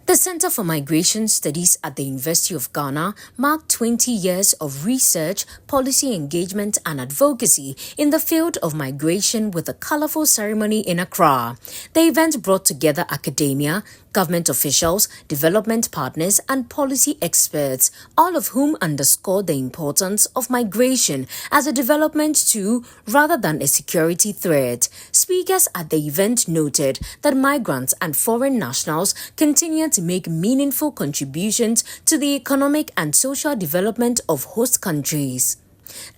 The Center for Migration Studies at the University of Ghana marked 20 years of research, policy engagement and advocacy in the field of migration with a colorful ceremony in Accra. The event brought together academia, government officials, development partners and policy experts, all of whom underscored the importance of migration as a development tool rather than a security threat. Speakers at the event noted that migrants and foreign nationals continue to make meaningful contributions to the economic and social development of host countries.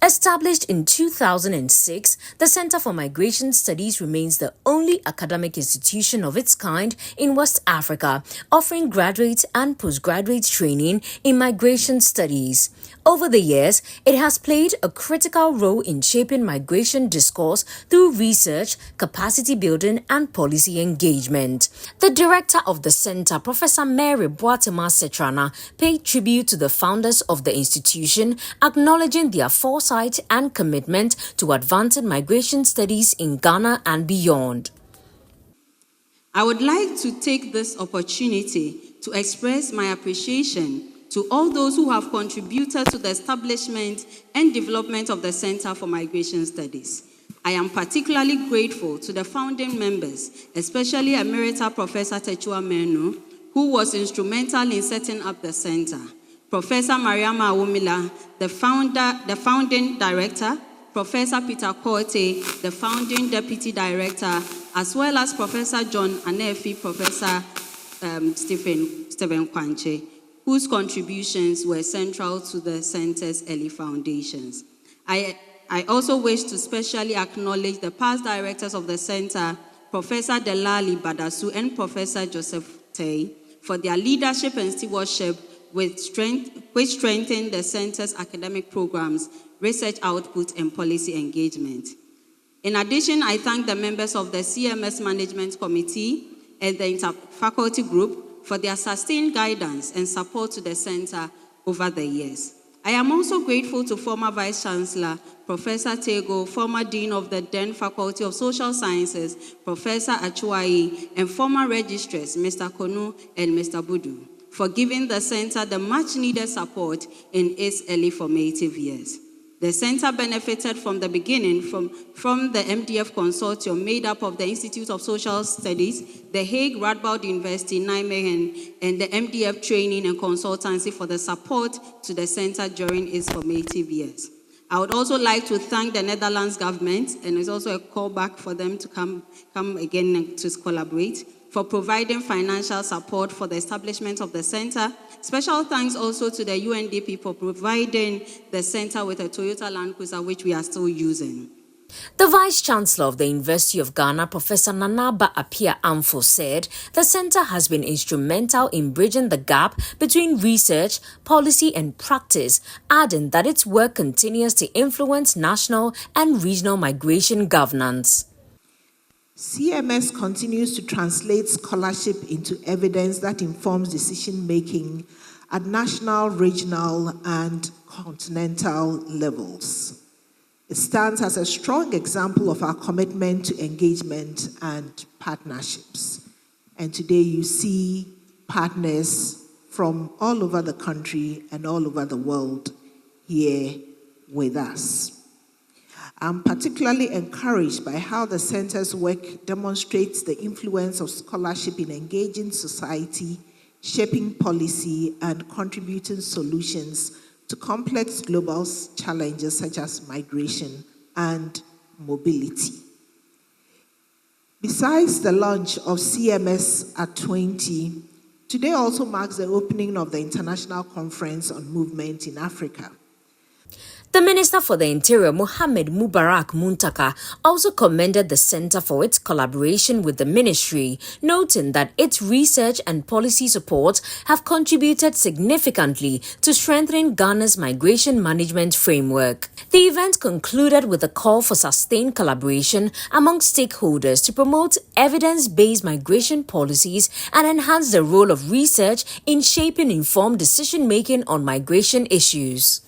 Established in 2006, the Center for Migration Studies remains the only academic institution of its kind in West Africa, offering graduate and postgraduate training in migration studies. Over the years, it has played a critical role in shaping migration discourse through research, capacity building, and policy engagement. The director of the center, Professor Mary Boatema Setrana, paid tribute to the founders of the institution, acknowledging their foresight and commitment to advancing migration studies in Ghana and beyond. I would like to take this opportunity to express my appreciation to all those who have contributed to the establishment and development of the Center for Migration Studies. I am particularly grateful to the founding members, especially Emerita Professor Techua Menu, who was instrumental in setting up the center, Professor Mariama Awumila, the founding director, Professor Peter Korte, the founding deputy director, as well as Professor John Anefi, Professor Stephen Kwanche, whose contributions were central to the center's early foundations. I also wish to specially acknowledge the past directors of the center, Professor Delali Badasu and Professor Joseph Tay, for their leadership and stewardship which strengthened the center's academic programs, research output, and policy engagement. In addition, I thank the members of the CMS Management Committee and the Interfaculty Group for their sustained guidance and support to the center over the years. I am also grateful to former Vice Chancellor, Professor Tego, former Dean of the then Faculty of Social Sciences, Professor Achuai, and former registrars, Mr. Konu and Mr. Budu, for giving the center the much-needed support in its early formative years. The center benefited from the beginning from the MDF consortium made up of the Institute of Social Studies, the Hague Radboud University, Nijmegen, and the MDF Training and Consultancy for the support to the center during its formative years. I would also like to thank the Netherlands government, and it's also a callback for them to come again to collaborate, for providing financial support for the establishment of the center. Special thanks also to the UNDP for providing the center with a Toyota Land Cruiser, which we are still using. The Vice Chancellor of the University of Ghana, Professor Nanaba Apia Amfo, said the center has been instrumental in bridging the gap between research, policy and practice, adding that its work continues to influence national and regional migration governance. CMS continues to translate scholarship into evidence that informs decision-making at national, regional, and continental levels. It stands as a strong example of our commitment to engagement and partnerships. And today you see partners from all over the country and all over the world here with us. I'm particularly encouraged by how the center's work demonstrates the influence of scholarship in engaging society, shaping policy, and contributing solutions to complex global challenges such as migration and mobility. Besides the launch of CMS at 20, today also marks the opening of the International Conference on Movement in Africa. The Minister for the Interior, Mohamed Mubarak Muntaka, also commended the center for its collaboration with the ministry, noting that its research and policy support have contributed significantly to strengthening Ghana's migration management framework. The event concluded with a call for sustained collaboration among stakeholders to promote evidence-based migration policies and enhance the role of research in shaping informed decision-making on migration issues.